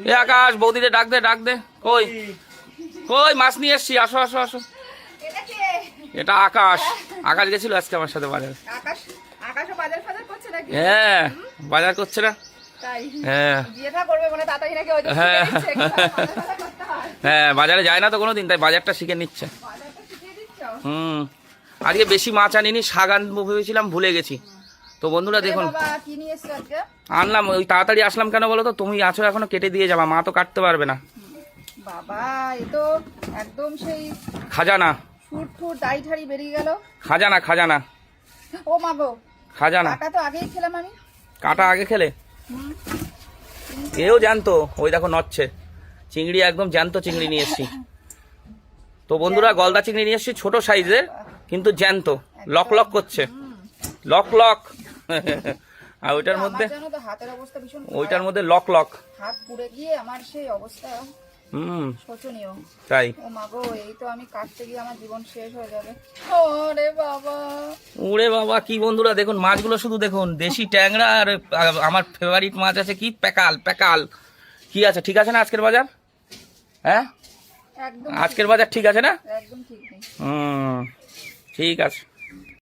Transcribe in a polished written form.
এ আকাশ, বৌদিদের ডাক দে, ডাক দে। কই কই মাছ নিয়ে এসছি, আসো আসো আসো। এটা আকাশ। আকাশ গেছিল আজকে আমার সাথে বাজারে। হ্যাঁ, বাজার করছে না। হ্যাঁ হ্যাঁ, বাজারে যায় না তো কোনোদিন, তাই বাজারটা শিখে নিচ্ছে। আজকে বেশি মাছ আনিনি, শাক আনবো ভেবেছিলাম, ভুলে গেছি। তো বন্ধুরা দেখুন, আনলাম। ওই তাড়াতাড়ি আসলাম কেন বলো তো, তুমি আছো এখনো, কেটে দিয়ে যাবা, মা তো কাটতে পারবে না। বাবা এ তো একদম সেই খাজানা, ফুট ফুট দাড়ি ঠাড়ি বেরিয়ে গেল। খাজানা খাজানা। ও মা গো, খাজানা। কাটা তো আগেই খেলাম আমি। কাটা আগে খেলে? এও জানতো। ওই দেখো নচ্ছে চিংড়ি, একদম জ্যান্ত চিংড়ি নিয়ে এসছি। তো বন্ধুরা, গলদা চিংড়ি নিয়ে এসছি, ছোট সাইজের কিন্তু জ্যান্ত, লক লক করছে, লক লক। আর ওইটার মধ্যে, ওইটার মধ্যে লক লক, হাত পুড়ে গিয়ে আমার সেই অবস্থা শোচনীয়। তাই ও মা গো, এই তো আমি কাটতে গিয়ে আমার জীবন শেষ হয়ে যাবে। ওরে বাবা, ওরে বাবা। কি বন্ধুরা দেখুন, মাছগুলো শুধু দেখুন, দেশি ট্যাংরা। আর আমার ফেভারিট মাছ আছে কি, প্যাকাল। প্যাকাল কি আছে, ঠিক আছে না আজকের বাজার? হ্যাঁ, একদম আজকের বাজার ঠিক আছে না? একদম ঠিক নেই। ঠিক আছে।